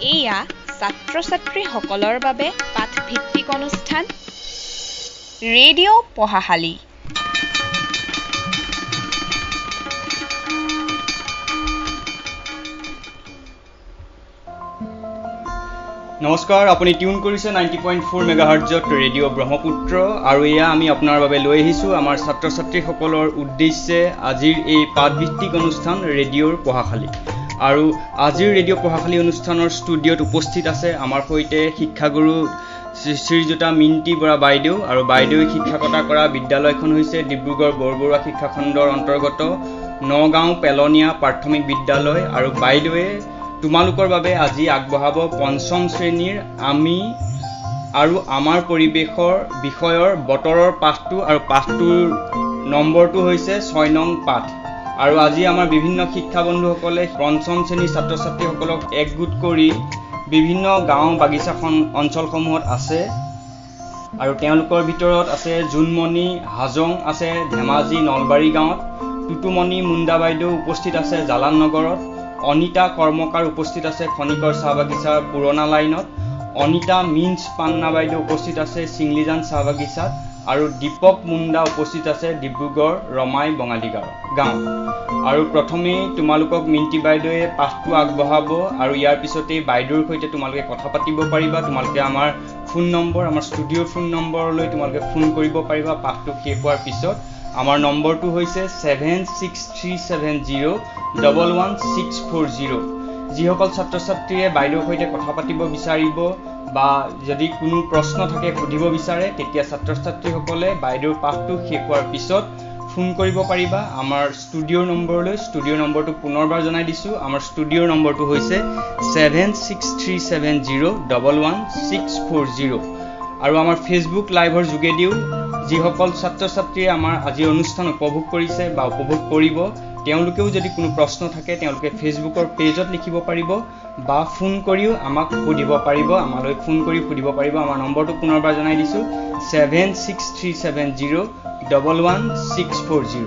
এয়া ছাত্ৰ-ছাত্ৰীসকলৰ বাবে পাঠভিত্তিক অনুষ্ঠান ৰেডিঅ' পঢ়াশালী। নমস্কাৰ, আপুনি টিউন কৰিছে 90.4 মেগাহাৰ্টজত ৰেডিঅ' ব্ৰহ্মপুত্ৰ আৰু এয়া আমি আপোনাৰ বাবে লৈ আহিছোঁ আমাৰ ছাত্ৰ-ছাত্ৰীসকলৰ উদ্দেশ্যে আজিৰ এই পাঠভিত্তিক অনুষ্ঠান ৰেডিঅ'ৰ পঢ়াশালী। আৰু আজিৰ ৰেডিঅ' পঢ়াশালী অনুষ্ঠানৰ ষ্টুডিঅ'ত উপস্থিত আছে আমাৰ সৈতে শিক্ষাগুৰু শ্ৰীযুতা মিণ্টি বৰা বাইদেউ আৰু বাইদেৱে শিক্ষকতা কৰা বিদ্যালয়খন হৈছে ডিব্ৰুগড় বৰবৰুৱা শিক্ষাখণ্ডৰ অন্তৰ্গত নগাঁও পেলনীয়া প্ৰাথমিক বিদ্যালয় আৰু বাইদেৱে তোমালোকৰ বাবে আজি আগবঢ়াব পঞ্চম শ্ৰেণীৰ আমি আৰু আমাৰ পৰিৱেশৰ বিষয়ৰ বতৰৰ পাঠটো আৰু পাঠটোৰ নম্বৰটো হৈছে 6 নং পাঠ। আৰু আজি আমাৰ বিভিন্ন শিক্ষা বন্ধুসকলে পঞ্চম শ্ৰেণীৰ ছাত্ৰ ছাত্ৰীসকলক একগোট কৰি বিভিন্ন গাঁও বাগিচাখন অঞ্চলসমূহত আছে আৰু তেওঁলোকৰ ভিতৰত আছে জোনমণি হাজং আছে ধেমাজি নলবাৰী গাঁৱত, টুটুমণি মুণ্ডা বাইদেউ উপস্থিত আছে জালান নগৰত, অনিতা কৰ্মকাৰ উপস্থিত আছে খনিকৰ চাহ বাগিচাৰ পুৰণা লাইনত, অনিতা মিন্স পান্না বাইদেউ উপস্থিত আছে চিংলিজান চাহ বাগিচাত আৰু দীপক মুণ্ডা উপস্থিত আছে ডিব্ৰুগড় ৰমাই বঙালী গাঁও। আৰু প্ৰথমেই তোমালোকক মিণ্টি বাইদেৱে পাঠটো আগবঢ়াব আৰু ইয়াৰ পিছতেই বাইদেউৰ সৈতে তোমালোকে কথা পাতিব পাৰিবা। তোমালোকে আমাৰ ফোন নম্বৰ, আমাৰ ষ্টুডিঅ'ৰ ফোন নম্বৰলৈ তোমালোকে ফোন কৰিব পাৰিবা পাঠটো শেষ হোৱাৰ পিছত। আমাৰ নম্বৰটো হৈছে 7637011640। যিসকল ছাত্ৰ ছাত্ৰীয়ে বাইদেউৰ সৈতে কথা পাতিব বিচাৰিব বা যদি কোনো প্ৰশ্ন থাকে সুধিব বিচাৰে তেতিয়া ছাত্ৰ ছাত্ৰীসকলে বাইদেউৰ পাঠটো শেষ হোৱাৰ পিছত ফোন কৰিব পাৰিবা আমাৰ ষ্টুডিঅ'ৰ নম্বৰলৈ। ষ্টুডিঅ'ৰ নম্বৰটো পুনৰবাৰ জনাই দিছোঁ, আমাৰ ষ্টুডিঅ'ৰ নম্বৰটো হৈছে 7637011640। আৰু আমাৰ ফেচবুক লাইভৰ যোগেদিও যিসকল ছাত্ৰ ছাত্ৰীয়ে আমাৰ আজিৰ অনুষ্ঠান উপভোগ কৰিছে বা উপভোগ কৰিব তেওঁলোকেও যদি কোনো প্ৰশ্ন থাকে তেওঁলোকে ফেচবুকৰ পেজত লিখিব পাৰিব বা ফোন কৰিও আমাক সুধিব পাৰিব, আমালৈ ফোন কৰি সুধিব পাৰিব। আমাৰ নম্বৰটো পুনৰবাৰ জনাই দিছোঁ 7637011640।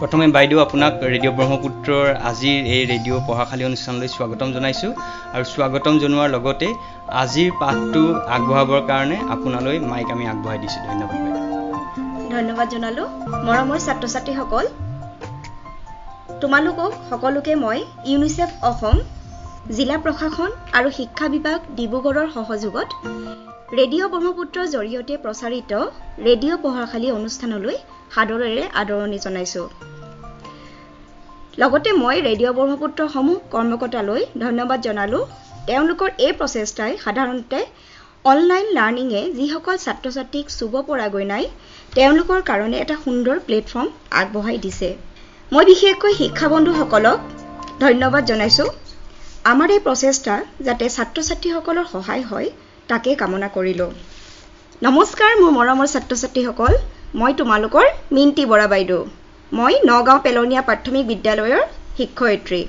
প্ৰথমে বাইদেউ আপোনাক ৰেডিঅ' ব্ৰহ্মপুত্ৰৰ আজিৰ এই ৰেডিঅ' পঢ়াশালী অনুষ্ঠানলৈ স্বাগতম জনাইছোঁ আৰু স্বাগতম জনোৱাৰ লগতে আজিৰ পাঠটো আগবঢ়াবৰ কাৰণে আপোনালৈ মাইক আমি আগবঢ়াই দিছোঁ। ধন্যবাদ বাইদেউ। ধন্যবাদ জনালোঁ। মৰমৰ ছাত্ৰ ছাত্ৰীসকল, তোমালোকক সকলোকে মই ইউনিচেফ অসম, জিলা প্ৰশাসন আৰু শিক্ষা বিভাগ ডিব্ৰুগড়ৰ সহযোগত ৰেডিঅ' ব্ৰহ্মপুত্ৰৰ জৰিয়তে প্ৰচাৰিত ৰেডিঅ' পঢ়াশালী অনুষ্ঠানলৈ সাদৰেৰে আদৰণি জনাইছোঁ। লগতে মই ৰেডিঅ' ব্ৰহ্মপুত্ৰৰ সমূহ কৰ্মকৰ্তালৈ ধন্যবাদ জনালোঁ। তেওঁলোকৰ এই প্ৰচেষ্টাই সাধাৰণতে অনলাইন লাৰ্ণিঙে যিসকল ছাত্ৰ ছাত্ৰীক চুব পৰাগৈ নাই তেওঁলোকৰ কাৰণে এটা সুন্দৰ প্লেটফৰ্ম আগবঢ়াই দিছে। মই বিশেষকৈ শিক্ষা বন্ধুসকলক ধন্যবাদ জনাইছোঁ। আমাৰ এই প্ৰচেষ্টা যাতে ছাত্ৰ ছাত্ৰীসকলৰ সহায় হয় তাকে কামনা কৰিলোঁ। নমস্কাৰ মোৰ মৰমৰ ছাত্ৰ ছাত্ৰীসকল, মই তোমালোকৰ মিণ্টি বৰা বাইদেউ। মই নগাঁও পেলনীয়া প্ৰাথমিক বিদ্যালয়ৰ শিক্ষয়িত্ৰী।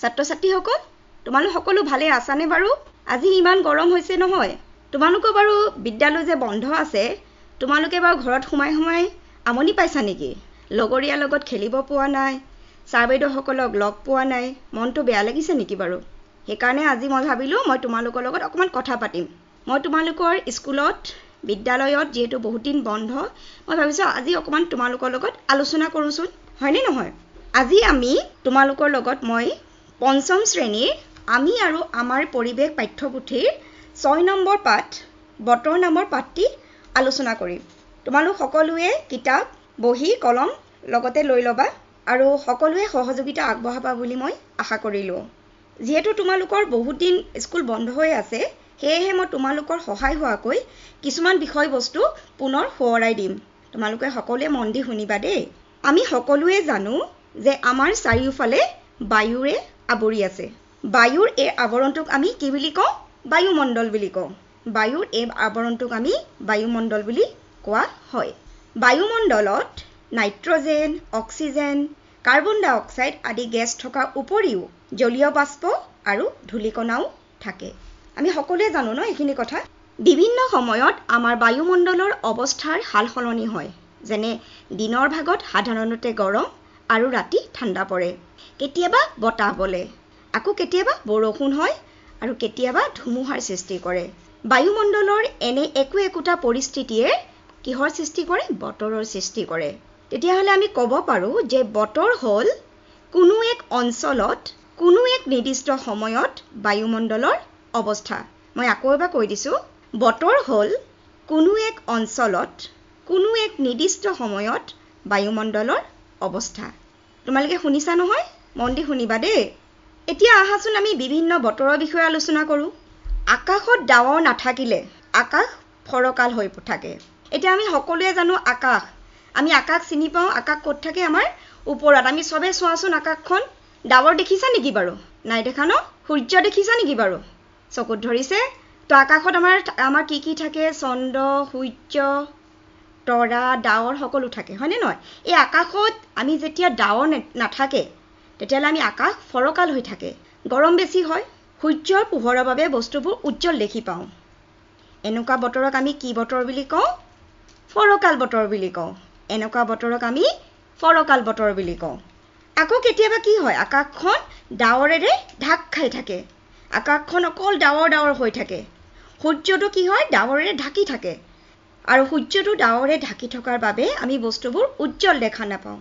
ছাত্ৰ ছাত্ৰীসকল, তোমালোক সকলো ভালে আছানে বাৰু? আজি ইমান গৰম হৈছে নহয়, তোমালোকৰ বাৰু বিদ্যালয় যে বন্ধ আছে তোমালোকে বাৰু ঘৰত সোমাই সোমাই আমনি পাইছা নেকি? লগৰীয়াৰ লগত খেলিব পোৱা নাই, ছাৰ বাইদেউসকলক লগ পোৱা নাই, মনটো বেয়া লাগিছে নেকি বাৰু? সেইকাৰণে আজি মই ভাবিলোঁ মই তোমালোকৰ লগত অকণমান কথা পাতিম। মই তোমালোকৰ স্কুলত বিদ্যালয়ত যিহেতু বহুত দিন বন্ধ, মই ভাবিছোঁ আজি অকণমান তোমালোকৰ লগত আলোচনা কৰোঁচোন, হয়নে নহয়? আজি আমি তোমালোকৰ লগত মই পঞ্চম শ্ৰেণীৰ আমি আৰু আমাৰ পৰিৱেশ পাঠ্যপুথিৰ 6 নম্বৰ পাঠ বতৰ নামৰ পাঠটি আলোচনা কৰিম। তোমালোক সকলোৱে কিতাপ, বহী, কলম লগতে লৈ ল'বা আৰু সকলোৱে সহযোগিতা আগবঢ়াবা বুলি মই আশা কৰিলোঁ। যিহেতু তোমালোকৰ বহুত দিন স্কুল বন্ধ হৈ আছে সেয়েহে মই তোমালোকৰ সহায় হোৱাকৈ কিছুমান বিষয়বস্তু পুনৰ সোঁৱৰাই দিম। তোমালোকে সকলোৱে মন দি শুনিবা দেই। আমি সকলোৱে জানো যে আমাৰ চাৰিওফালে বায়ুৰে আৱৰি আছে। বায়ুৰ এই আৱৰণটোক আমি কি বুলি কওঁ? বায়ুমণ্ডল বুলি কওঁ। বায়ুৰ এই আৱৰণটোক আমি বায়ুমণ্ডল বুলি কোৱা হয়। বায়ুমণ্ডলত নাইট্ৰজেন, অক্সিজেন, কাৰ্বন ডাই অক্সাইড আদি গেছ থকাৰ উপৰিও জলীয় বাষ্প আৰু ধূলিকণাও থাকে। আমি সকলোৱে জানো ন এইখিনি কথা। বিভিন্ন সময়ত আমাৰ বায়ুমণ্ডলৰ অৱস্থাৰ সাল সলনি হয়। যেনে দিনৰ ভাগত সাধাৰণতে গৰম আৰু ৰাতি ঠাণ্ডা পৰে। কেতিয়াবা বতাহ বলে আকৌ কেতিয়াবা বৰষুণ হয় আৰু কেতিয়াবা ধুমুহাৰ সৃষ্টি কৰে। বায়ুমণ্ডলৰ এনে একোটা পৰিস্থিতিয়ে কিহৰ সৃষ্টি কৰে? বতৰৰ সৃষ্টি কৰে। তেতিয়াহ'লে আমি ক'ব পাৰোঁ যে বতৰ হ'ল কোনো এক অঞ্চলত কোনো এক নিৰ্দিষ্ট সময়ত বায়ুমণ্ডলৰ অৱস্থা। মই আকৌ এবাৰ কৈ দিছোঁ, বতৰ হ'ল কোনো এক অঞ্চলত কোনো এক নিৰ্দিষ্ট সময়ত বায়ুমণ্ডলৰ অৱস্থা। তোমালোকে শুনিছা নহয়? মন দি শুনিবা দেই। এতিয়া আহাচোন আমি বিভিন্ন বতৰৰ বিষয়ে আলোচনা কৰোঁ। আকাশত ডাৱৰ নাথাকিলে আকাশ ফৰকাল হৈ থাকে। এতিয়া আমি সকলোৱে জানো আকাশ। আমি আকাশ চিনি পাওঁ। আকাশ ক'ত থাকে? আমাৰ ওপৰত। আমি চবে চোৱাচোন আকাশখন। ডাৱৰ দেখিছা নেকি বাৰু? নাই দেখা ন? সূৰ্য দেখিছা নেকি বাৰু? চকুত ধৰিছে? তো আকাশত আমাৰ কি থাকে? চন্দ্ৰ, সূৰ্য, তৰা, ডাৱৰ সকলো থাকে, হয়নে নহয়? এই আকাশত আমি যেতিয়া ডাৱৰ নাথাকে তেতিয়াহ'লে আমি আকাশ ফৰকাল হৈ থাকে। গৰম বেছি হয়। সূৰ্যৰ পোহৰৰ বাবে বস্তুবোৰ উজ্জ্বল দেখি পাওঁ। এনেকুৱা বতৰক আমি কি বতৰ বুলি কওঁ? ফৰকাল বতৰ বুলি কওঁ। এনেকুৱা বতৰক আমি ফৰকাল বতৰ বুলি কওঁ। আকৌ কেতিয়াবা কি হয়? আকাশখন ডাৱৰেৰে ঢাক খাই থাকে। আকাশখন অকল ডাৱৰ হৈ থাকে। সূৰ্যটো কি হয়? ডাৱৰেৰে ঢাকি থাকে। আৰু সূৰ্যটো ডাৱৰে ঢাকি থকাৰ বাবে আমি বস্তুবোৰ উজ্জ্বল দেখা নাপাওঁ।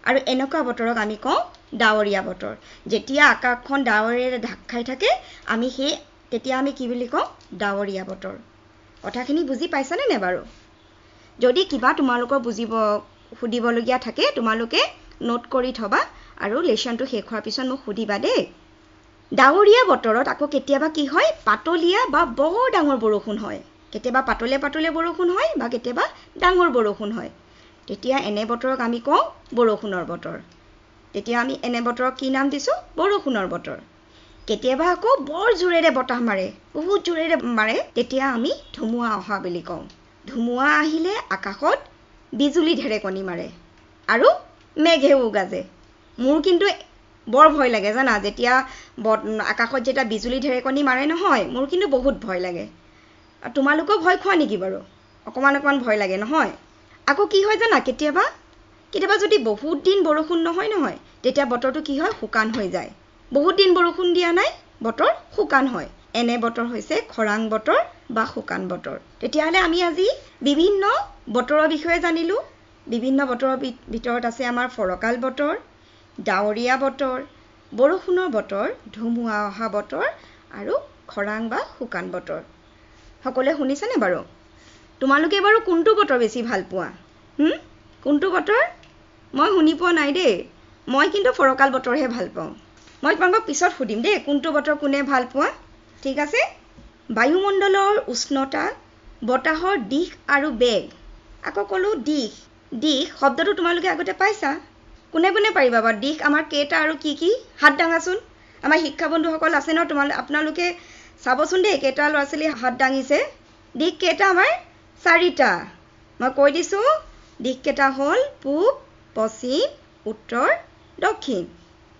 আৰু এনেকুৱা বতৰক আমি কওঁ ডাৱৰীয়া বতৰ। যেতিয়া আকাশখন ডাৱৰেৰে ঢাক খাই থাকে তেতিয়া আমি কি বুলি কওঁ? ডাৱৰীয়া বতৰ। কথাখিনি বুজি পাইছানে নে বাৰু? যদি কিবা তোমালোকৰ সুধিবলগীয়া থাকে তোমালোকে নোট কৰি থবা আৰু লেচনটো শেষ হোৱাৰ পিছত মোক সুধিবা দেই। ডাৱৰীয়া বতৰত আকৌ কেতিয়াবা কি হয়? পাতলীয়া বা বৰ ডাঙৰ বৰষুণ হয়। কেতিয়াবা পাতলে বৰষুণ হয় বা কেতিয়াবা ডাঙৰ বৰষুণ হয়। তেতিয়া এনে বতৰক আমি কওঁ বৰষুণৰ বতৰ। তেতিয়া আমি এনে বতৰক কি নাম দিছোঁ? বৰষুণৰ বতৰ। কেতিয়াবা আকৌ বৰ জোৰেৰে বতাহ মাৰে, বহুত জোৰেৰে মাৰে, তেতিয়া আমি ধুমুহা অহা বুলি কওঁ। ধুমুহা আহিলে আকাশত বিজুলী ঢেৰেকণি মাৰে আৰু মেঘেও গাজে। মোৰ কিন্তু বৰ ভয় লাগে জানা, যেতিয়া আকাশত যেতিয়া বিজুলী ঢেৰেকণি মাৰে নহয়, মোৰ কিন্তু বহুত ভয় লাগে। তোমালোকেও ভয় খোৱা নেকি বাৰু? অকণমান ভয় লাগে নহয়? আকৌ কি হয় জানা? কেতিয়াবা যদি বহুত দিন বৰষুণ নহয়, তেতিয়া বতৰটো কি হয়? শুকান হৈ যায়। বহুত দিন বৰষুণ দিয়া নাই, বতৰ শুকান হয়। এনে বতৰ হৈছে খৰাং বতৰ বা শুকান বতৰ। তেতিয়াহ'লে আমি আজি বিভিন্ন বতৰৰ বিষয়ে জানিলোঁ। বিভিন্ন বতৰৰ ভিতৰত আছে আমাৰ ফৰকাল বতৰ, ডাৱৰীয়া বতৰ, বৰষুণৰ বতৰ, ধুমুহা অহা বতৰ আৰু খৰাং বা শুকান বতৰ। সকলোৱে শুনিছেনে বাৰু? তোমালোকে বাৰু কোনটো বতৰ বেছি ভাল পোৱা? কোনটো বতৰ? মই শুনি পোৱা নাই দেই। মই কিন্তু ফৰকাল বতৰহে ভাল পাওঁ। মই তোমালোকক পিছত সুধিম দেই কোনটো বতৰ কোনে ভাল পোৱা। ঠিক আছে? বায়ুমণ্ডলৰ উষ্ণতা, বতাহৰ দিশ আৰু বেগ। আকৌ ক'লো দিশ শব্দটো তোমালোকে আগতে পাইছা। কোনে পাৰিবা বাৰু? দিশ আমাৰ কেইটা আৰু কি? হাত দাঙাচোন। আমাৰ শিক্ষা বন্ধুসকল আছে ন? আপোনালোকে চাবচোন দেই কেইটা ল'ৰা ছোৱালী হাত দাঙিছে। দিশ কেইটা আমাৰ? 4টা। মই কৈ দিছোঁ, দিশকেইটা হ'ল পূব, পশ্চিম, উত্তৰ, দক্ষিণ।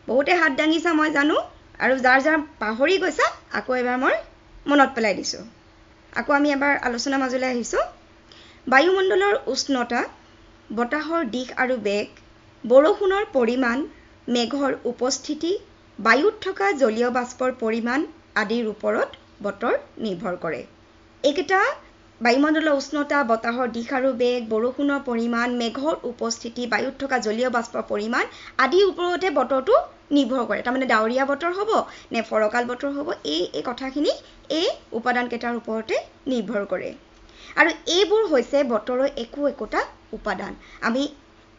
বহুতে হাত দাঙিছা মই জানো, আৰু যাৰ পাহৰি গৈছা আকৌ এবাৰ মই মনত পেলাই দিছোঁ। আকৌ আমি এবাৰ আলোচনাৰ মাজলৈ আহিছোঁ। বায়ুমণ্ডলৰ উষ্ণতা, বতাহৰ দিশ আৰু বেগ, বৰষুণৰ পৰিমাণ, মেঘৰ উপস্থিতি, বায়ুত থকা জলীয় বাষ্পৰ পৰিমাণ আদিৰ ওপৰত বতৰ নিৰ্ভৰ কৰে। এইকেইটা বায়ুমণ্ডলৰ উষ্ণতা, বতাহৰ দিশ আৰু বেগ, বৰষুণৰ পৰিমাণ, মেঘৰ উপস্থিতি, বায়ুত থকা জলীয় বাষ্পৰ পৰিমাণ আদিৰ ওপৰতে বতৰটো নিৰ্ভৰ কৰে। তাৰমানে ডাৱৰীয়া বতৰ হ'ব নে ফৰকাল বতৰ হ'ব, এই কথাখিনি এই উপাদানকেইটাৰ ওপৰতে নিৰ্ভৰ কৰে। আৰু এইবোৰ হৈছে বতৰৰ একোটা উপাদান। আমি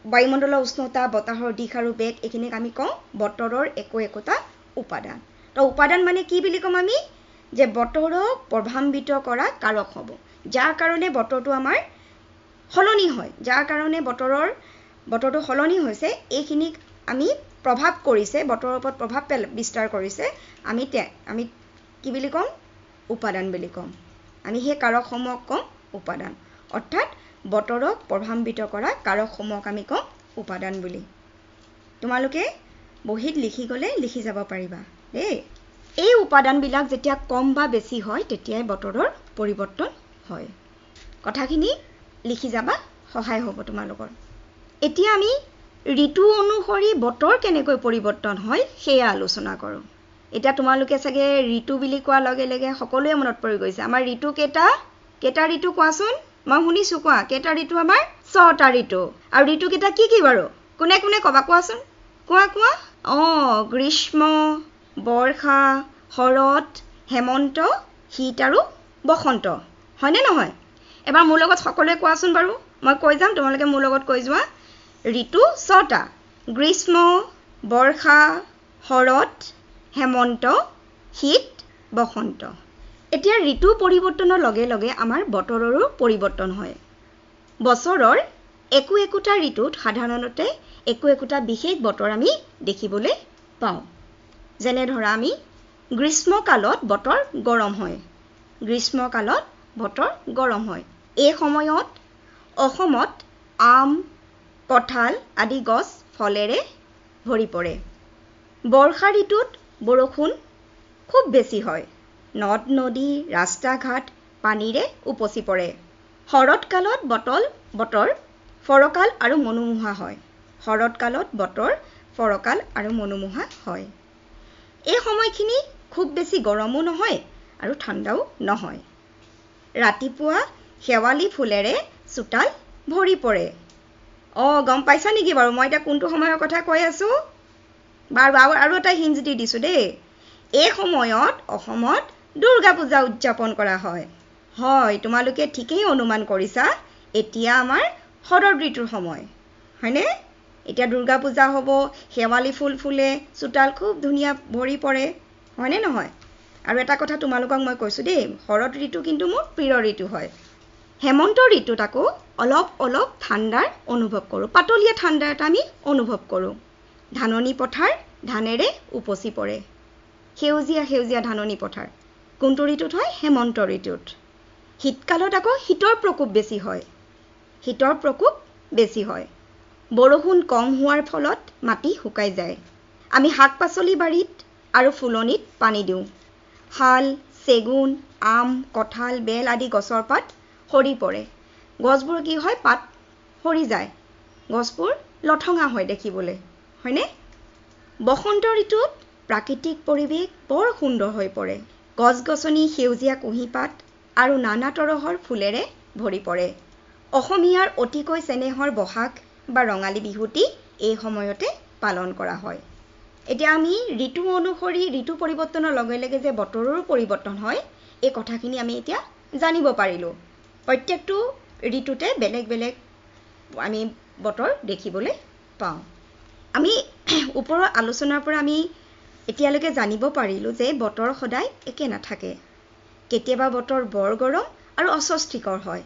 বায়ুমণ্ডলৰ উষ্ণতা, বতাহৰ দিশ আৰু বেগ এইখিনিক আমি কওঁ বতৰৰ একোটা উপাদান। তো উপাদান মানে কি বুলি ক'ম আমি? যে বতৰক প্ৰভাৱান্বিত কৰা কাৰক হ'ব। যাৰ কাৰণে বতৰটো আমাৰ সলনি হয়, যাৰ কাৰণে বতৰটো সলনি হৈছে, এইখিনিক আমি প্ৰভাৱ কৰিছে, বতৰৰ ওপৰত প্ৰভাৱ বিস্তাৰ কৰিছে, আমি কি বুলি ক'ম? উপাদান বুলি ক'ম। আমি সেই কাৰকসমূহক ক'ম উপাদান। অৰ্থাৎ বতৰক প্ৰভাৱান্বিত কৰা কাৰকসমূহক আমি ক'ম উপাদান বুলি। তোমালোকে বহীত লিখি গ'লে লিখি যাব পাৰিবা দেই। এই উপাদানবিলাক যেতিয়া কম বা বেছি হয় তেতিয়াই বতৰৰ পৰিৱৰ্তন হয়। কথাখিনি লিখি যাবা, সহায় হ'ব তোমালোকৰ। এতিয়া আমি ঋতু অনুসৰি বতৰ কেনেকৈ পৰিৱৰ্তন হয় সেয়া আলোচনা কৰোঁ। এতিয়া তোমালোকে চাগে ঋতু বুলি কোৱাৰ লগে লগে সকলোৱে মনত পৰি গৈছে আমাৰ ঋতু কেইটা ঋতু কোৱাচোন মই শুনিছোঁ কোৱা কেইটা ঋতু আমাৰ 6টা ঋতু আৰু ঋতু কেইটা কি বাৰু কোনে ক'বা কোৱাচোন কোৱা গ্ৰীষ্ম বৰ্ষা শৰৎ হেমন্ত শীত আৰু বসন্ত হয়নে নহয় এবাৰ মোৰ লগত সকলোৱে কোৱাচোন বাৰু মই কৈ যাম তোমালোকে মোৰ লগত কৈ যোৱা ঋতু 6টা গ্ৰীষ্ম বৰ্ষা শৰৎ হেমন্ত শীত বসন্ত এতিয়া ঋতু পৰিৱৰ্তনৰ লগে লগে আমাৰ বতৰৰো পৰিৱৰ্তন হয় বছৰৰ একোটা ঋতুত সাধাৰণতে একোটা বিশেষ বতৰ আমি দেখিবলৈ পাওঁ যেনে ধৰা আমি গ্ৰীষ্মকালত বতৰ গৰম হয় এই সময়ত অসমত আম কঁঠাল আদি গছ ফলেৰে ভৰি পৰে বৰ্ষা ঋতুত বৰষুণ খুব বেছি হয় নদ নদী ৰাস্তা ঘাট পানীৰে উপচি পৰে শৰৎকালত বতৰ ফৰকাল আৰু মনোমোহা হয় এই সময়খিনি খুব বেছি গৰমো নহয় আৰু ঠাণ্ডাও নহয় ৰাতিপুৱা শেৱালি ফুলেৰে চোতাল ভৰি পৰে গম পাইছা নেকি বাৰু মই এতিয়া কোনটো সময়ৰ কথা কৈ আছো বাৰু আৰু এটা হিণ্ট দি দিছো দেই এই সময়ত অসমত দুৰ্গা পূজা উদযাপন কৰা হয় তোমালোকে ঠিকই অনুমান কৰিছা এতিয়া আমাৰ শৰৎ ঋতুৰ সময় হয়নে এতিয়া দুৰ্গা পূজা হ'ব শেৱালি ফুল ফুলে চোতাল খুব ধুনীয়া ভৰি পৰে হয়নে নহয় আৰু এটা কথা তোমালোকক মই কৈছো দেই শৰৎ ঋতু কিন্তু মোৰ প্ৰিয় ঋতু হয় হেমন্ত ঋতুত আকৌ অলপ ঠাণ্ডাৰ অনুভৱ কৰোঁ পাতলীয়া ঠাণ্ডা এটা আমি অনুভৱ কৰোঁ ধাননি পথাৰ ধানেৰে উপচি পৰে সেউজীয়া ধাননি পথাৰ কোনটো ঋতুত হয় হেমন্ত ঋতুত শীতকালত আকৌ শীতৰ প্ৰকোপ বেছি হয় বৰষুণ কম হোৱাৰ ফলত মাটি শুকাই যায় আমি শাক-পাচলি বাৰীত আৰু ফুলনিত পানী দিওঁ শাল চেগুন আম কঁঠাল বেল আদি গছৰ পাত সৰি পৰে গছবোৰ কি হয় পাত সৰি যায় গছবোৰ লঠঙা হয় দেখিবলৈ হয়নে বসন্ত ঋতুত প্ৰাকৃতিক পৰিৱেশ বৰ সুন্দৰ হৈ পৰে গছ-গছনি সেউজীয়া কুঁহিপাত আৰু নানা তৰহৰ ফুলেৰে ভৰি পৰে অসমীয়াৰ অতিকৈ চেনেহৰ বহাগ বা ৰঙালী বিহুটি এই সময়তে পালন কৰা হয় এতিয়া আমি ঋতু অনুসৰি ঋতু পৰিৱৰ্তনৰ লগে লগে যে বতৰৰো পৰিৱৰ্তন হয় এই কথাখিনি আমি এতিয়া জানিব পাৰিলো প্ৰত্যেকটো ঋতুতে বেলেগ আমি বতৰ দেখিবলৈ পাওঁ আমি ওপৰৰ আলোচনাৰ পৰা আমি এতিয়ালৈকে জানিব পাৰিলো যে বতৰ সদায় একে নাথাকে কেতিয়াবা বতৰ বৰ গৰম আৰু অস্বস্তিকৰ হয়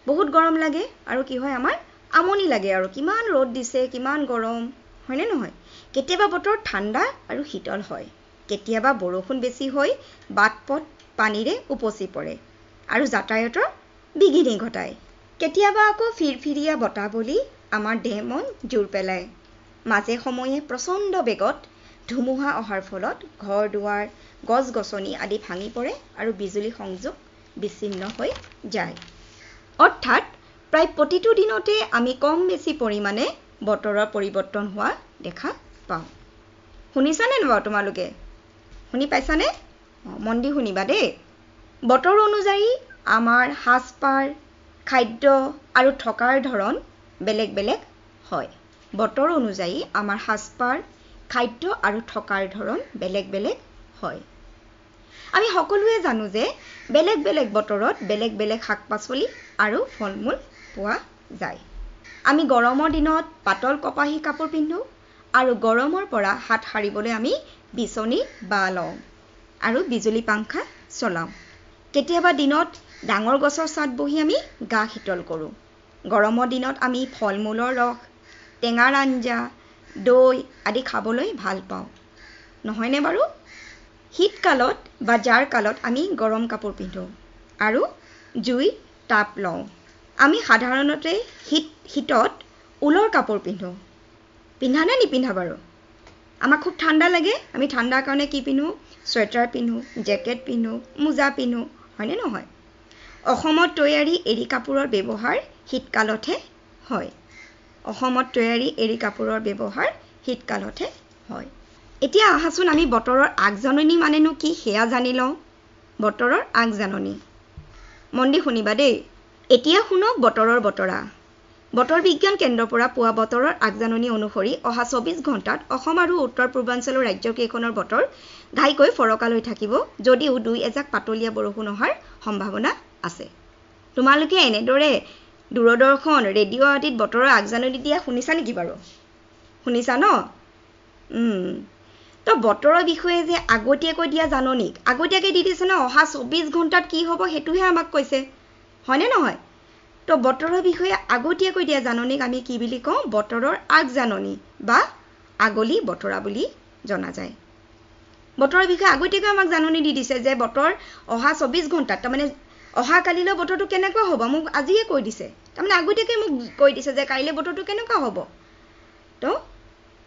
বহুত গৰম লাগে আৰু কি হয় আমাৰ আমনি লাগে আৰু কিমান ৰ'দ দিছে কিমান গৰম হয়নে নহয় কেতিয়াবা বতৰ ঠাণ্ডা আৰু শীতল হয় কেতিয়াবা বৰষুণ বেছি হৈ বাটপথ পানীৰে উপচি পৰে আৰু যাতায়াতৰ বিঘিনি ঘটায় কেতিয়াবা আকৌ ফিৰফিৰিয়া বতাহ বলি আমাৰ দেহ মন জোৰ পেলায় মাজে সময়ে প্ৰচণ্ড বেগত ধুমুহা অহাৰ ফলত ঘৰ দুৱাৰ গছ-গছনি আদি ভাঙি পৰে আৰু বিজুলী সংযোগ বিচ্ছিন্ন হৈ যায় অৰ্থাৎ প্ৰায় প্ৰতিটো দিনতে আমি কম বেছি পৰিমাণে বতৰৰ পৰিৱৰ্তন হোৱা দেখা পাওঁ শুনিছানে বাৰু তোমালোকে শুনি পাইছানে মন দি শুনিবা দেই বতৰ অনুযায়ী আমাৰ সাজপাৰ খাদ্য আৰু থকাৰ ধৰণ বেলেগ হয় বতৰ অনুযায়ী আমাৰ সাজপাৰ খাদ্য আৰু থকাৰ ধৰণ বেলেগ হয় আমি সকলোৱে জানো যে বেলেগ বতৰত বেলেগ শাক-পাচলি আৰু ফল-মূল পোৱা যায় আমি গৰমৰ দিনত পাতল কপাহী কাপোৰ পিন্ধো আৰু গৰমৰ পৰা হাত সাৰিবলৈ আমি বিচনী বা লওঁ আৰু বিজুলী পাংখা চলাওঁ কেতিয়াবা দিনত ডাঙৰ গছৰ ছাঁত বহি আমি গা শীতল কৰোঁ গৰমৰ দিনত আমি ফল-মূলৰ ৰস টেঙাৰ আঞ্জা দৈ আদি খাবলৈ ভাল পাওঁ নহয়নে বাৰু শীতকালত বা জাৰৰ কালত আমি গৰম কাপোৰ পিন্ধো আৰু জুই তাপ লওঁ আমি সাধাৰণতে শীতত উলৰ কাপোৰ পিন্ধো পিন্ধা নে নিপিন্ধা বাৰু আমাক খুব ঠাণ্ডা লাগে আমি ঠাণ্ডাৰ কাৰণে কি পিন্ধো সোৱেটাৰ পিন্ধো জেকেট পিন্ধো মোজা পিন্ধো হয়নে নহয় অসমত তৈয়াৰী এৰী কাপোৰৰ ব্যৱহাৰ শীতকালতহে হয় এতিয়া আহাচোন আমি বতৰৰ আগজাননী মানেনো কি সেয়া জানি লওঁ। বতৰৰ আগজাননী মন দি শুনিবা দেই। এতিয়া শুনক বতৰৰ বতৰা। বতৰ বিজ্ঞান কেন্দ্ৰৰ পৰা পোৱা বতৰৰ আগজাননী অনুসৰি অহা 24 ঘণ্টাত অসম আৰু উত্তৰ পূৰ্বাঞ্চলৰ ৰাজ্যকেইখনৰ বতৰ ঘাইকৈ ফৰকালৈ থাকিব, যদিও 2-এজাক পাতলীয়া বৰষুণ অহাৰ সম্ভাৱনা আছে। তোমালোকে এনেদৰে দূৰদৰ্শন, ৰেডিঅ' আদিত বতৰৰ আগজাননী দিয়া শুনিছা নেকি বাৰু? শুনিছা ন? তো বতৰৰ বিষয়ে যে আগতীয়াকৈ দিয়া জাননীক আগতীয়াকৈ দি দিছে ন, অহা 24 ঘণ্টাত কি হ'ব সেইটোহে আমাক কৈছে, হয়নে নহয়? তো বতৰৰ বিষয়ে আগতীয়াকৈ দিয়া জাননীক আমি কি বুলি কওঁ? বতৰৰ আগজাননী বা আগলি বতৰা বুলি জনা যায়। বতৰৰ বিষয়ে আগতীয়াকৈ আমাক জাননী দি দিছে যে বতৰ অহা 24 ঘণ্টাত, তাৰমানে অহা কালিলৈ বতৰটো কেনেকুৱা হ'ব মোক আজিয়ে কৈ দিছে। তাৰমানে আগতীয়াকৈ মোক কৈ দিছে যে কাইলৈ বতৰটো কেনেকুৱা হ'ব। তো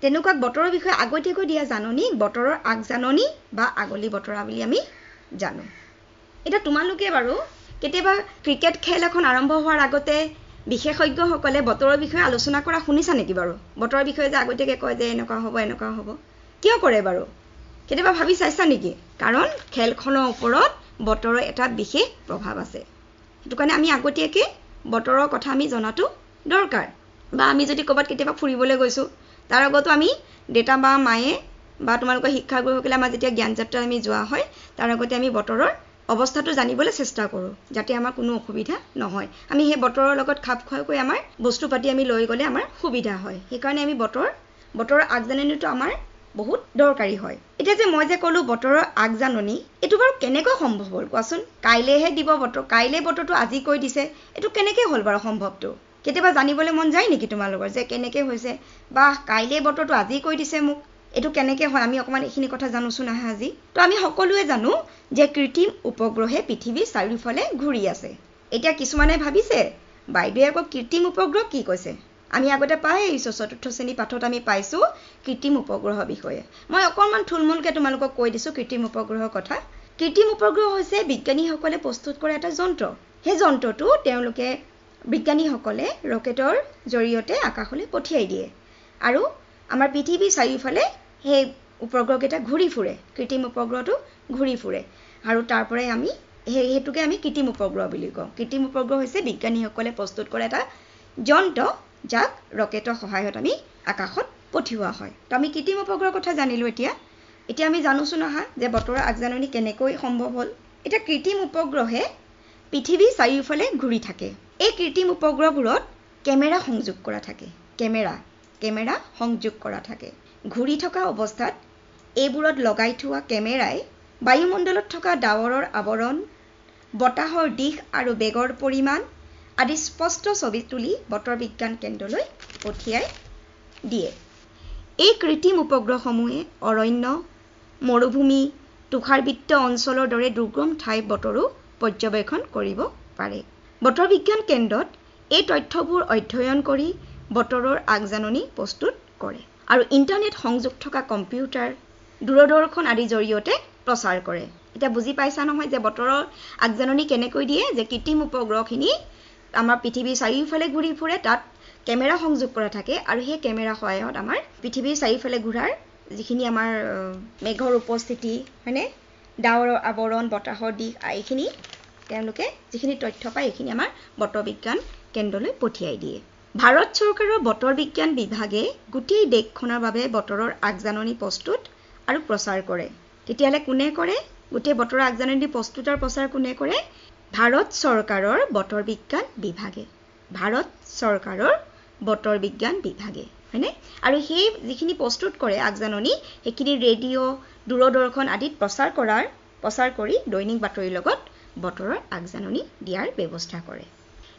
তেনেকুৱা বতৰৰ বিষয়ে আগতীয়াকৈ দিয়া জাননীক বতৰৰ আগজাননী বা আগলি বতৰা বুলি আমি জানো। এতিয়া তোমালোকে বাৰু কেতিয়াবা ক্ৰিকেট খেল এখন আৰম্ভ হোৱাৰ আগতে বিশেষজ্ঞসকলে বতৰৰ বিষয়ে আলোচনা কৰা শুনিছা নেকি বাৰু? বতৰৰ বিষয়ে যে আগতীয়াকৈ কয় যে এনেকুৱা হ'ব এনেকুৱা হ'ব, কিয় কৰে বাৰু? কেতিয়াবা ভাবি চাইছা নেকি? কাৰণ খেলখনৰ ওপৰত বতৰৰ এটা বিশেষ প্ৰভাৱ আছে। সেইটো কাৰণে আমি আগতীয়াকৈ বতৰৰ কথা আমি জনাটো দৰকাৰ। বা আমি যদি ক'ৰবাত কেতিয়াবা ফুৰিবলৈ গৈছোঁ, তাৰ আগতো আমি দেউতা বা মায়ে বা তোমালোকৰ শিক্ষাগুৰুসকলে আমাৰ যেতিয়া জ্ঞান যাত্ৰাত আমি যোৱা হয়, তাৰ আগতে আমি বতৰৰ অৱস্থাটো জানিবলৈ চেষ্টা কৰোঁ, যাতে আমাৰ কোনো অসুবিধা নহয়। আমি সেই বতৰৰ লগত খাপ খোৱাকৈ আমাৰ বস্তু পাতি আমি লৈ গ'লে আমাৰ সুবিধা হয়। সেইকাৰণে আমি বতৰৰ আগজাননীটো আমাৰ বহুত দৰকাৰী হয়। এতিয়া যে মই যে ক'লোঁ বতৰৰ আগজাননী, এইটো বাৰু কেনেকৈ সম্ভৱ হ'ল কোৱাচোন? কাইলৈহে দিব বতৰ, কাইলৈ বতৰটো আজি কৈ দিছে, এইটো কেনেকৈ হ'ল বাৰু সম্ভৱটো? কেতিয়াবা জানিবলৈ মন যায় নেকি তোমালোকৰ যে কেনেকৈ হৈছে? বা কাইলৈ বতৰটো আজি কৈ দিছে মোক, এইটো কেনেকৈ হয়? আমি অকণমান এইখিনি কথা জানোচোন আহা আজি। তো আমি সকলোৱে জানো যে কৃত্ৰিম উপগ্ৰহে পৃথিৱীৰ চাৰিওফালে ঘূৰি আছে। এতিয়া কিছুমানে ভাবিছে বাইদেৱে আকৌ কৃত্ৰিম উপগ্ৰহ কি কৈছে? আমি আগতে পাই আহিছোঁ, 4ৰ্থ শ্ৰেণী পাঠত আমি পাইছোঁ কৃত্ৰিম উপগ্ৰহৰ বিষয়ে। মই অকণমান থুলমূলকৈ তোমালোকক কৈ দিছোঁ কৃত্ৰিম উপগ্ৰহৰ কথা। কৃত্ৰিম উপগ্ৰহ হৈছে বিজ্ঞানীসকলে প্ৰস্তুত কৰা এটা যন্ত্ৰ। সেই যন্ত্ৰটো তেওঁলোকে বিজ্ঞানীসকলে ৰকেটৰ জৰিয়তে আকাশলৈ পঠিয়াই দিয়ে আৰু আমাৰ পৃথিৱীৰ চাৰিওফালে সেই উপগ্ৰহকেইটা ঘূৰি ফুৰে, কৃত্ৰিম উপগ্ৰহটো ঘূৰি ফুৰে আৰু তাৰ পৰাই আমি সেইটোকে আমি কৃত্ৰিম উপগ্ৰহ বুলি কওঁ। কৃত্ৰিম উপগ্ৰহ হৈছে বিজ্ঞানীসকলে প্ৰস্তুত কৰা এটা যন্ত্ৰ, যাক ৰকেটৰ সহায়ত আমি আকাশত পঠিওৱা হয়। তো আমি কৃত্ৰিম উপগ্ৰহৰ কথা জানিলোঁ। এতিয়া আমি জানোচোন আহা যে বতৰৰ আগজাননী কেনেকৈ সম্ভৱ হ'ল। এতিয়া কৃত্ৰিম উপগ্ৰহে পৃথিৱীৰ চাৰিওফালে ঘূৰি থাকে। এই কৃত্ৰিম উপগ্ৰহবোৰত কেমেৰা সংযোগ কৰা থাকে। কেমেৰা সংযোগ কৰা থাকে। ঘূৰি থকা অৱস্থাত এইবোৰত লগাই থোৱা কেমেৰাই বায়ুমণ্ডলত থকা ডাৱৰৰ আৱৰণ, বতাহৰ দিশ আৰু বেগৰ পৰিমাণ আদি স্পষ্ট ছবি তুলি বতৰ বিজ্ঞান কেন্দ্ৰলৈ পঠিয়াই দিয়ে। এই কৃত্ৰিম উপগ্ৰহসমূহে অৰণ্য, মৰুভূমি, তুষাৰবৃত্ত অঞ্চলৰ দৰে দুৰ্গম ঠাইৰ বতৰো পৰ্যবেক্ষণ কৰিব পাৰে। বতৰ বিজ্ঞান কেন্দ্ৰত এই তথ্যবোৰ অধ্যয়ন কৰি বতৰৰ আগজাননী প্ৰস্তুত কৰে আৰু ইণ্টাৰনেট সংযোগ থকা কম্পিউটাৰ, দূৰদৰ্শন আদিৰ জৰিয়তে প্ৰচাৰ কৰে। এতিয়া বুজি পাইছা নহয় যে বতৰৰ আগজাননী কেনেকৈ দিয়ে? যে কৃত্ৰিম উপগ্ৰহখিনি আমাৰ পৃথিৱীৰ চাৰিওফালে ঘূৰি ফুৰে, তাত কেমেৰা সংযোগ কৰা থাকে আৰু সেই কেমেৰা সহায়ত আমাৰ পৃথিৱীৰ চাৰিওফালে ঘূৰাৰ যিখিনি আমাৰ মেঘৰ উপস্থিতি, হয়নে, ডাৱৰৰ আৱৰণ, বতাহৰ দিশ, এইখিনি তেওঁলোকে যিখিনি তথ্য পায় এইখিনি আমাৰ বতৰ বিজ্ঞান কেন্দ্ৰলৈ পঠিয়াই দিয়ে। ভাৰত চৰকাৰৰ বতৰ বিজ্ঞান বিভাগে গোটেই দেশখনৰ বাবে বতৰৰ আগজাননী প্ৰস্তুত আৰু প্ৰচাৰ কৰে। তেতিয়াহ'লে কোনে কৰে? গোটেই বতৰৰ আগজাননী প্ৰস্তুত আৰু প্ৰচাৰ কোনে কৰে? ভাৰত চৰকাৰৰ বতৰ বিজ্ঞান বিভাগে। ভাৰত চৰকাৰৰ বতৰ বিজ্ঞান বিভাগে, হয়নে? আৰু সেই যিখিনি প্ৰস্তুত কৰে আগজাননী, সেইখিনি ৰেডিঅ', দূৰদৰ্শন আদিত প্ৰচাৰ কৰি দৈনিক বাতৰিৰ লগত বতৰৰ আগজাননী দিয়াৰ ব্যৱস্থা কৰে।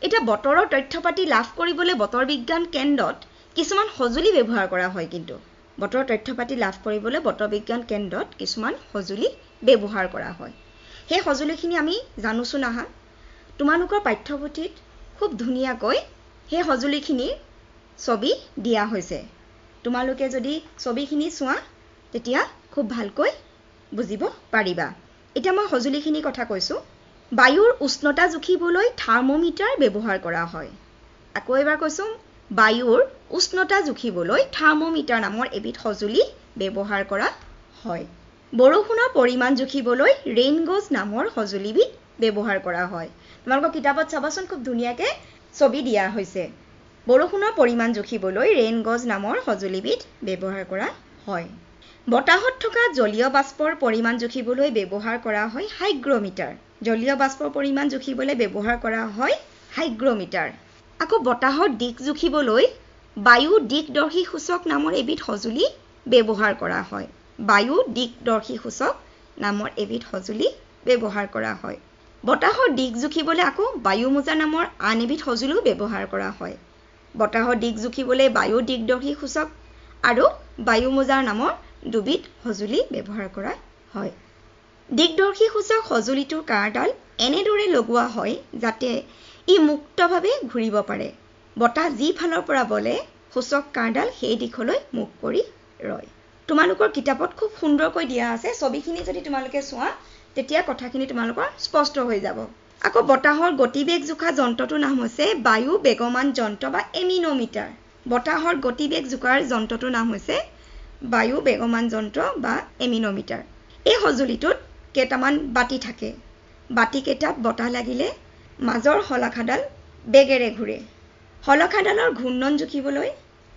এতিয়া বতৰৰ তথ্য পাতি লাভ কৰিবলৈ বতৰ বিজ্ঞান কেন্দ্ৰত কিছুমান সঁজুলি ব্যৱহাৰ কৰা হয়। কিন্তু বতৰৰ তথ্য পাতি লাভ কৰিবলৈ বতৰ বিজ্ঞান কেন্দ্ৰত কিছুমান সঁজুলি ব্যৱহাৰ কৰা হয়। সেই সঁজুলিখিনি আমি জানোচোন আহা। তোমালোকৰ পাঠ্যপুথিত খুব ধুনীয়াকৈ সেই সঁজুলিখিনিৰ ছবি দিয়া হৈছে। তোমালোকে যদি ছবিখিনি চোৱা তেতিয়া খুব ভালকৈ বুজিব পাৰিবা। এতিয়া মই সঁজুলিখিনিৰ কথা কৈছোঁ। বায়ুৰ উষ্ণতা জুখিবলৈ থাৰ্মোমিটাৰ ব্যৱহাৰ কৰা হয়। আকৌ এবাৰ কৈছোঁ, বায়ুৰ উষ্ণতা জুখিবলৈ থাৰ্মোমিটাৰ নামৰ এবিধ সঁজুলি ব্যৱহাৰ কৰা হয়। বৰষুণৰ পৰিমাণ জুখিবলৈ ৰেইন গজ নামৰ সঁজুলিবিধ ব্যৱহাৰ কৰা হয়। তোমালোকৰ কিতাপত চাবাচোন খুব ধুনীয়াকৈ ছবি দিয়া হৈছে। বৰষুণৰ পৰিমাণ জুখিবলৈ ৰেইন গজ নামৰ সঁজুলিবিধ ব্যৱহাৰ কৰা হয়। বতাহত থকা জলীয় বাষ্পৰ পৰিমাণ জুখিবলৈ ব্যৱহাৰ কৰা হয় হাইগ্ৰমিটাৰ। জলীয় বাষ্পৰ পৰিমাণ জুখিবলৈ ব্যৱহাৰ কৰা হয় হাইগ্ৰমিটাৰ। আকৌ বতাহৰ দিশ জুখিবলৈ বায়ু দিকদৰ্শী সূচক নামৰ এবিধ সঁজুলি ব্যৱহাৰ কৰা হয়। বায়ু দিকদৰ্শী সূচক নামৰ এবিধ সঁজুলি ব্যৱহাৰ কৰা হয়। বতাহৰ দিশ জুখিবলৈ আকৌ বায়ু মোজা নামৰ আন এবিধ সঁজুলিও ব্যৱহাৰ কৰা হয়। বতাহৰ দিশ জুখিবলৈ বায়ু দিকদৰ্শী সূচক আৰু বায়ু মোজাৰ নামৰ দুবিধ সঁজুলি ব্যৱহাৰ কৰা হয়। দিকদৰ্শী সূচক সঁজুলিটোৰ কাঁড়ডাল এনেদৰে লগোৱা হয় যাতে ই মুক্তভাৱে ঘূৰিব পাৰে। বতাহ যি ফালৰ পৰা বলে সূচক কাঁড়ডাল সেই দিশলৈ মুখ কৰি ৰয়। তোমালোকৰ কিতাপত খুব সুন্দৰকৈ দিয়া আছে। ছবিখিনি যদি তোমালোকে চোৱা তেতিয়া কথাখিনি তোমালোকৰ স্পষ্ট হৈ যাব। আকৌ বতাহৰ গতিবেগ জোখা যন্ত্ৰটোৰ নাম হৈছে বায়ু বেগমান যন্ত্ৰ বা এমিনোমিটাৰ। বতাহৰ গতিবেগ জোখাৰ যন্ত্ৰটোৰ নাম হৈছে বায়ু বেগমান যন্ত্ৰ বা এমিনোমিটাৰ। এই সঁজুলিটোত কেইটামান বাতি থাকে। বাতিকেইটাত বতাহ লাগিলে মাজৰ শলাখাডাল বেগেৰে ঘূৰে। শলাখাডালৰ ঘূৰ্ণন জুখিবলৈ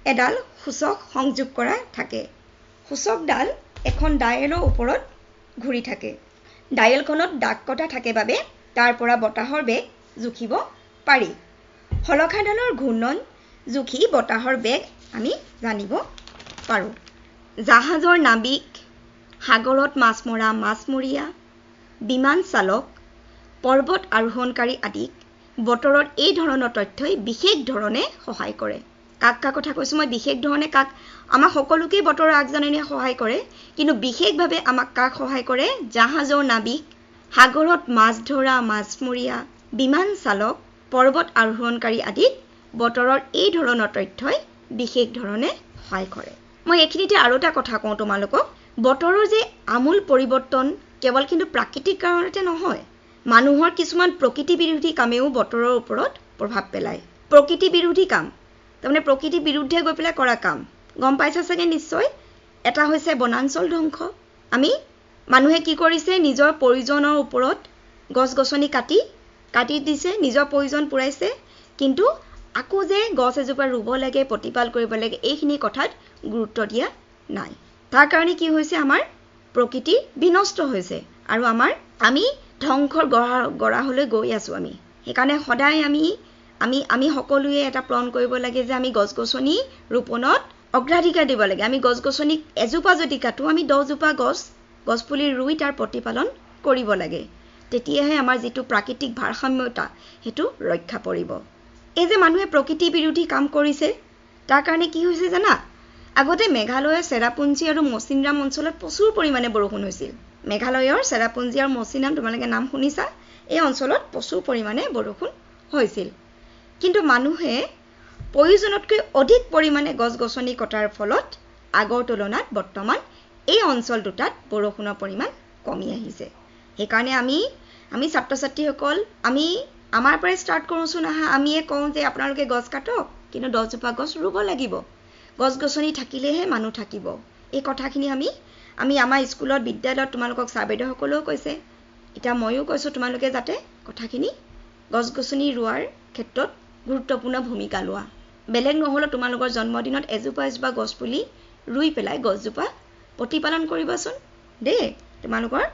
এডাল সূচক সংযোগ কৰা থাকে। সূচকডাল এখন ডায়েলৰ ওপৰত ঘূৰি থাকে। ডায়েলখনত দাগ কটা থাকে বাবে তাৰ পৰা বতাহৰ বেগ জুখিব পাৰি। শলাখাডালৰ ঘূৰ্ণন জুখি বতাহৰ বেগ আমি জানিব পাৰোঁ। জাহাজৰ নাবিক, সাগৰত মাছ মৰা মাছমৰীয়া, বিমান চালক, পৰ্বত আৰোহণকাৰী আদিক বতৰত এই ধৰণৰ তথ্যই বিশেষ ধৰণে সহায় কৰে। কাক কথা কৈছোঁ মই? বিশেষ ধৰণে কাক? আমাক সকলোকেই বতৰৰ আগজাননীয়ে সহায় কৰে, কিন্তু বিশেষভাৱে আমাক কাক সহায় কৰে? জাহাজৰ নাবিক, সাগৰত মাছ ধৰা মাছমৰীয়া, বিমান চালক, পৰ্বত আৰোহণকাৰী আদিক বতৰৰ এই ধৰণৰ তথ্যই বিশেষ ধৰণে সহায় কৰে। মই এইখিনিতে আৰু এটা কথা কওঁ তোমালোকক। বতৰৰ যে আমূল পৰিৱৰ্তন কেৱল কিন্তু প্ৰাকৃতিক কাৰণতে নহয়, মানুহৰ কিছুমান প্ৰকৃতি বিৰোধী কামেও বতৰৰ ওপৰত প্ৰভাৱ পেলায়। প্ৰকৃতি বিৰোধী কাম তাৰমানে প্ৰকৃতিৰ বিৰুদ্ধে গৈ পেলাই কৰা কাম গম পাইছা চাগে নিশ্চয়। এটা হৈছে বনাঞ্চল ধ্বংস। মানুহে কি কৰিছে? নিজৰ প্ৰয়োজনৰ ওপৰত গছ গছনি কাটি দিছে, নিজৰ প্ৰয়োজন পূৰাইছে, কিন্তু আকৌ যে গছ এজোপা ৰুব লাগে, প্ৰতিপাল কৰিব লাগে, এইখিনি কথাত গুৰুত্ব দিয়া নাই। তাৰ কাৰণে কি হৈছে? আমাৰ প্ৰকৃতি বিনষ্ট হৈছে আৰু আমি ধ্বংসৰ গৰাহলৈ গৈ আছোঁ। সেইকাৰণে সদায় আমি সকলোৱে এটা প্ৰণ কৰিব লাগে যে আমি গছ গছনি ৰোপণত অগ্ৰাধিকাৰ দিব লাগে। আমি গছ গছনি এজোপা যদি কাটো আমি 10 জোপা গছ পুলি ৰুই তাৰ প্ৰতিপালন কৰিব লাগে। তেতিয়াহে আমাৰ যিটো প্ৰাকৃতিক ভাৰসাম্যতা সেইটো ৰক্ষা পৰিব। এই যে মানুহে প্ৰকৃতি বিৰোধী কাম কৰিছে তাৰ কাৰণে কি হৈছে জানা? আগতে মেঘালয়ৰ চেৰাপুঞ্জী আৰু মৌচিনৰাম অঞ্চলত প্ৰচুৰ পৰিমাণে বৰষুণ হৈছিল। মেঘালয়ৰ চেৰাপুঞ্জী আৰু মৌচিনৰাম তোমালোকে নাম শুনিছা। এই অঞ্চলত প্ৰচুৰ পৰিমাণে বৰষুণ হৈছিল, কিন্তু মানুহে প্ৰয়োজনতকৈ অধিক পৰিমাণে গছ গছনি কটাৰ ফলত আগৰ তুলনাত বৰ্তমান এই অঞ্চল দুটাত বৰষুণৰ পৰিমাণ কমি আহিছে। সেইকাৰণে আমি ছাত্ৰ ছাত্ৰীসকল আমাৰ পৰাই ষ্টাৰ্ট কৰোঁচোন আহা। আমিয়ে কওঁ যে আপোনালোকে গছ কাটক, কিন্তু 10 জোপা গছ ৰুব লাগিব। গছ গছনি থাকিলেহে মানুহ থাকিব। এই কথাখিনি আমি আমাৰ স্কুলত বিদ্যালয়ত তোমালোকক ছাৰ বাইদেউসকলেও কৈছে, এতিয়া ময়ো কৈছোঁ তোমালোকে যাতে কথাখিনি গছ গছনি ৰোৱাৰ ক্ষেত্ৰত গুৰুত্বপূৰ্ণ ভূমিকা লোৱা। বেলেগ নহ'লেও তোমালোকৰ জন্মদিনত এজোপা গছ পুলি ৰুই পেলাই গছজোপা প্ৰতিপালন কৰিবাচোন দেই। তোমালোকৰ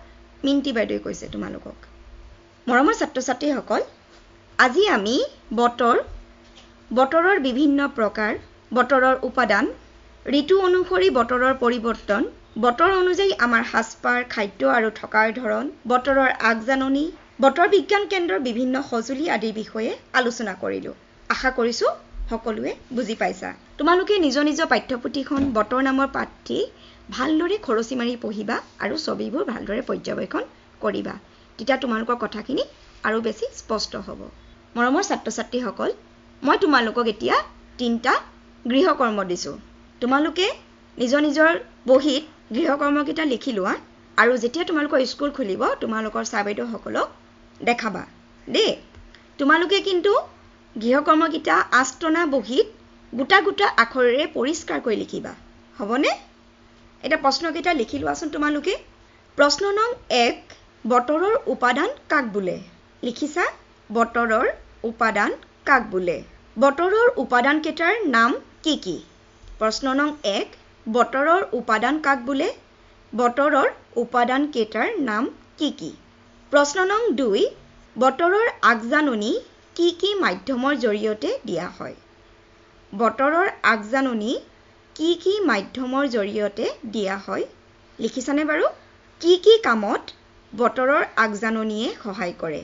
মিণ্টি বাইদেৱে কৈছে তোমালোকক। মৰমৰ ছাত্ৰ ছাত্ৰীসকল, আজি আমি বতৰৰ বিভিন্ন প্ৰকাৰ, বতৰৰ উপাদান, ঋতু অনুসৰি বতৰৰ পৰিৱৰ্তন, বতৰ অনুযায়ী আমাৰ সাজপাৰ, খাদ্য আৰু থকাৰ ধৰণ, বতৰৰ আগজাননী, বতৰ বিজ্ঞান কেন্দ্ৰৰ বিভিন্ন সঁজুলি আদিৰ বিষয়ে আলোচনা কৰিলোঁ। আশা কৰিছোঁ সকলোৱে বুজি পাইছা। তোমালোকে নিজৰ পাঠ্যপুথিখন বতৰ নামৰ পাঠটি ভালদৰে খৰচি মাৰি পঢ়িবা আৰু ছবিবোৰ ভালদৰে পৰ্যবেক্ষণ কৰিবা। তেতিয়া তোমালোকৰ কথাখিনি আৰু বেছি স্পষ্ট হ'ব। মৰমৰ ছাত্ৰ ছাত্ৰীসকল, মই তোমালোকক এতিয়া 3টা গৃহকৰ্ম দিছোঁ। তোমালোকে নিজৰ বহীত গৃহকৰ্মকেইটা লিখি লোৱা আৰু যেতিয়া তোমালোকৰ স্কুল খুলিব তোমালোকৰ ছাৰ বাইদেউসকলক দেখাবা দেই। তোমালোকে কিন্তু গৃহকৰ্মকেইটা আঁচটনা বহীত গোটা আখৰেৰে পৰিষ্কাৰ কৰি লিখিবা, হ'বনে? এটা প্ৰশ্নকেইটা লিখি লোৱাচোন তোমালোকে। প্ৰশ্ন নং 1, বতৰৰ উপাদান কাক বোলে? লিখিছা, বতৰৰ উপাদান কাক বোলে? বতৰৰ উপাদানকেইটাৰ নাম কি কি? প্ৰশ্ন নং 1, বতৰৰ উপাদান কাক বোলে? বতৰৰ উপাদানকেইটাৰ নাম কি কি? প্ৰশ্ন নং 2, বতৰৰ আগজাননী কি কি মাধ্যমৰ জৰিয়তে দিয়া হয়? বতৰৰ আগজাননী কি কি মাধ্যমৰ জৰিয়তে দিয়া হয়? লিখিছানে বাৰু? কি কি কামত বতৰৰ আগজাননীয়ে সহায় কৰে?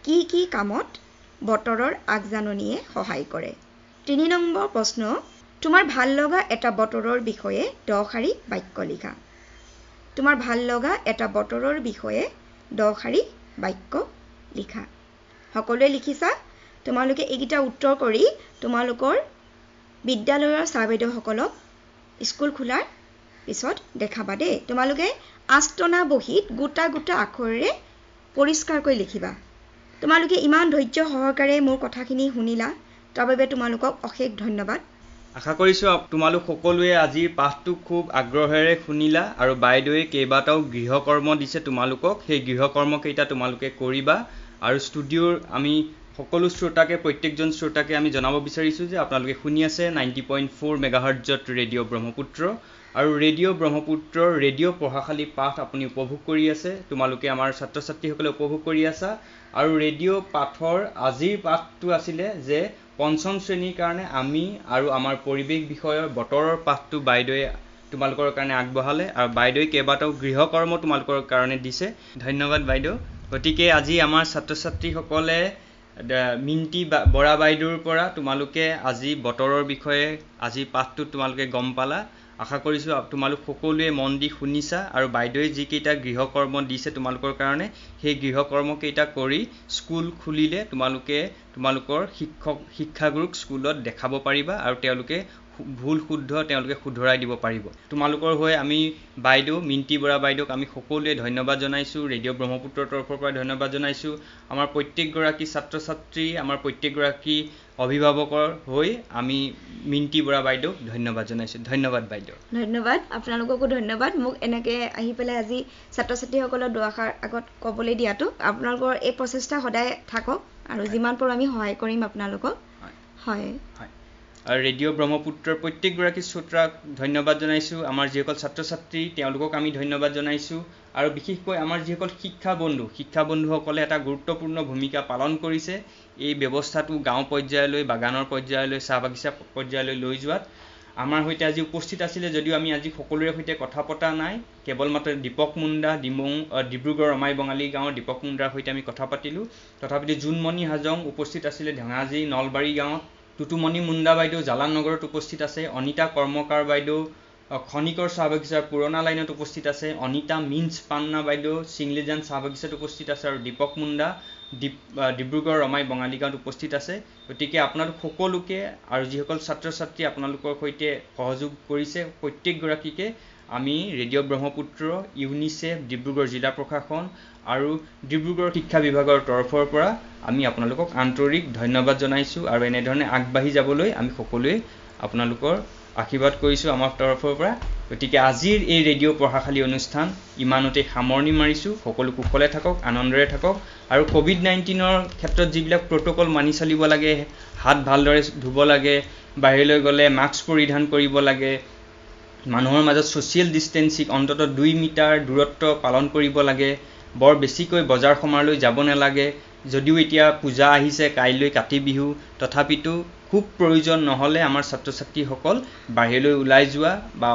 কি কি কামত বতৰৰ আগজাননীয়ে সহায় কৰে? 3 নম্বৰ প্ৰশ্ন, তোমাৰ ভাল লগা এটা বতৰৰ বিষয়ে 10 শাৰী বাক্য লিখা। তোমাৰ ভাল লগা এটা বতৰৰ বিষয়ে 10 শাৰী বাক্য লিখা। সকলোৱে লিখিছা? তোমালোকে এইকেইটা উত্তৰ কৰি তোমালোকৰ বিদ্যালয়ৰ ছাৰ বাইদেউসকলক স্কুল খোলাৰ পিছত দেখাবা দেই। তোমালোকে আস্তনা বহীত গোটা গোটা আখৰেৰে পৰিষ্কাৰকৈ লিখিবা। তোমালোকে ইমান ধৈৰ্য সহকাৰে মোৰ কথাখিনি শুনিলা, তাৰ বাবে তোমালোকক অশেষ ধন্যবাদ। আশা কৰিছোঁ তোমালোক সকলোৱে আজিৰ পাঠটো খুব আগ্ৰহেৰে শুনিলা আৰু বাইদেৱে কেইবাটাও গৃহকৰ্ম দিছে তোমালোকক। সেই গৃহকৰ্মকেইটা তোমালোকে কৰিবা আৰু ষ্টুডিঅ'ৰ আমি সকলো শ্ৰোতাকে, প্ৰত্যেকজন শ্ৰোতাকে আমি জনাব বিচাৰিছোঁ যে আপোনালোকে শুনি আছে 90.4 মেগাহাৰ্টজত ৰেডিঅ' ব্ৰহ্মপুত্ৰ আৰু ৰেডিঅ' ব্ৰহ্মপুত্ৰৰ ৰেডিঅ' পঢ়াশালী পাঠ আপুনি উপভোগ কৰি আছে। তোমালোকে আমাৰ ছাত্ৰ ছাত্ৰীসকলে উপভোগ কৰি আছা আৰু ৰেডিঅ' পাঠৰ আজিৰ পাঠটো আছিলে যে 5ম শ্ৰেণীৰ কাৰণে আমি আৰু আমাৰ পৰিৱেশ বিষয়ৰ বতৰৰ পাঠটো বাইদেৱে তোমালোকৰ কাৰণে আগবঢ়ালে আৰু বাইদেৱে কেইবাটাও গৃহকৰ্ম তোমালোকৰ কাৰণে দিছে। ধন্যবাদ বাইদেউ। গতিকে আজি আমাৰ ছাত্ৰ ছাত্ৰীসকলে মিণ্টি বৰা বাইদেউৰ পৰা তোমালোকে আজি বতৰৰ বিষয়ে আজি পাঠটো তোমালোকে গম পালা। আশা কৰিছোঁ তোমালোক সকলোৱে মন দি শুনিছা আৰু বাইদেৱে যিকেইটা গৃহকৰ্ম দিছে তোমালোকৰ কাৰণে সেই গৃহকৰ্মকেইটা কৰি স্কুল খুলিলে তোমালোকে তোমালোকৰ শিক্ষাগুৰুক স্কুলত দেখাব পাৰিবা আৰু তেওঁলোকে ভুল শুদ্ধ তেওঁলোকে শুধৰাই দিব পাৰিব। তোমালোকৰ হৈ আমি বাইদেউ মিণ্টি বৰা বাইদেউক আমি সকলোৱে ধন্যবাদ জনাইছোঁ। ৰেডিঅ' ব্ৰহ্মপুত্ৰৰ তৰফৰ পৰা ধন্যবাদ জনাইছোঁ। আমাৰ প্ৰত্যেকগৰাকী ছাত্ৰ ছাত্ৰী, আমাৰ প্ৰত্যেকগৰাকী অভিভাৱকৰ হৈ আমি মিণ্টি বৰা বাইদেউক ধন্যবাদ জনাইছোঁ। ধন্যবাদ বাইদেউ। ধন্যবাদ, আপোনালোককো ধন্যবাদ মোক এনেকৈ আহি পেলাই আজি ছাত্ৰ ছাত্ৰীসকলক দুআষাৰ আগত ক'বলৈ দিয়াটো। আপোনালোকৰ এই প্ৰচেষ্টা সদায় থাকক আৰু যিমান পাৰোঁ আমি সহায় কৰিম আপোনালোকক। হয় হয়। আৰু ৰেডিঅ' ব্ৰহ্মপুত্ৰৰ প্ৰত্যেকগৰাকী শ্ৰোতাক ধন্যবাদ জনাইছোঁ। আমাৰ যিসকল ছাত্ৰ ছাত্ৰী তেওঁলোকক আমি ধন্যবাদ জনাইছোঁ আৰু বিশেষকৈ আমাৰ যিসকল শিক্ষাবন্ধুসকলে এটা গুৰুত্বপূৰ্ণ ভূমিকা পালন কৰিছে এই ব্যৱস্থাটো গাঁও পৰ্যায়লৈ, বাগানৰ পৰ্যায়লৈ, চাহ বাগিচা পৰ্যায়লৈ লৈ যোৱাত। আমাৰ সৈতে আজি উপস্থিত আছিলে যদিও আমি আজি সকলোৰে সৈতে কথা পতা নাই, কেৱল মাত্ৰ দীপক মুণ্ডা ডিব্ৰুগড় ৰমাই বঙালী গাঁৱৰ দীপক মুণ্ডাৰ সৈতে আমি কথা পাতিলোঁ। তথাপিতো জোনমণি হাজং উপস্থিত আছিলে ধেমাজি নলবাৰী গাঁৱত, টুটুমণি মুণ্ডা বাইদেউ জালাননগৰত উপস্থিত আছে, অনিতা কৰ্মকাৰ বাইদেউ খনিকৰ চাহ বাগিচাৰ পুৰণা লাইনত উপস্থিত আছে, অনিতা মিন্স পান্না বাইদেউ চিংলিজান চাহ বাগিচাত উপস্থিত আছে আৰু দীপক মুণ্ডা ডিব্ৰুগড় ৰমাই বঙালী গাঁৱত উপস্থিত আছে। গতিকে আপোনালোক সকলোকে আৰু যিসকল ছাত্ৰ ছাত্ৰী আপোনালোকৰ সৈতে সহযোগ কৰিছে প্ৰত্যেকগৰাকীকে আমি ৰেডিঅ' ব্ৰহ্মপুত্ৰ, ইউনিচেফ, ডিব্ৰুগড় জিলা প্ৰশাসন আৰু ডিব্ৰুগড় শিক্ষা বিভাগৰ তৰফৰ পৰা আমি আপোনালোকক আন্তৰিক ধন্যবাদ জনাইছোঁ আৰু এনেধৰণে আগবাঢ়ি যাবলৈ আমি সকলোৱে আপোনালোকৰ আশীৰ্বাদ কৰিছোঁ আমাৰ তৰফৰ পৰা। গতিকে আজিৰ এই ৰেডিঅ' পঢ়াশালী অনুষ্ঠান ইমানতে সামৰণি মাৰিছোঁ। সকলো কুশলে থাকক, আনন্দৰে থাকক আৰু ক'ভিড-19ৰ ক্ষেত্ৰত যিবিলাক প্ৰট'কল মানি চলিব লাগে, হাত ভালদৰে ধুব লাগে, বাহিৰলৈ গ'লে মাস্ক পৰিধান কৰিব লাগে, মানুহৰ মাজত ছ'চিয়েল ডিষ্টেঞ্চিং অন্ততঃ 2 মিটাৰ দূৰত্ব পালন কৰিব লাগে, বৰ বেছিকৈ বজাৰ সমাৰলৈ যাব নালাগে। যদিও এতিয়া পূজা আহিছে, কাইলৈ কাতি বিহু, তথাপিতো খুব প্ৰয়োজন নহ'লে আমাৰ ছাত্ৰ ছাত্ৰীসকল বাহিৰলৈ ওলাই যোৱা বা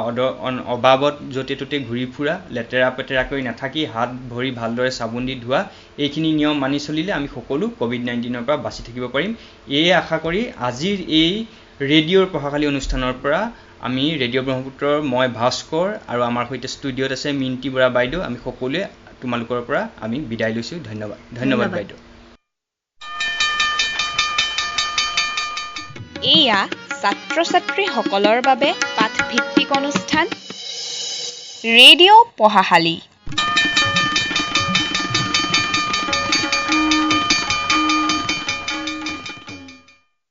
অবাবত য'তে ত'তে ঘূৰি ফুৰা, লেতেৰা পেতেৰাকৈ নাথাকি হাত ভৰি ভালদৰে চাবোন দি ধোৱা, এইখিনি নিয়ম মানি চলিলে আমি সকলো ক'ভিড-19ৰ পৰা বাচি থাকিব পাৰিম। এয়ে আশা কৰি আজিৰ এই ৰেডিঅ'ৰ পঢ়াশালী অনুষ্ঠানৰ পৰা আমি ৰেডিঅ' ব্ৰহ্মপুত্ৰৰ মই ভাস্কৰ আৰু আমাৰ সৈতে ষ্টুডিঅ'ত আছে মিণ্টি বৰা বাইদেউ, আমি সকলোৱে তোমালোকৰ পৰা আমি বিদায় লৈছোঁ। ধন্যবাদ বাইদেউ। এয়া ছাত্ৰ ছাত্ৰীসকলৰ বাবে পাঠভিত্তিক অনুষ্ঠান ৰেডিঅ' পঢ়াশালী।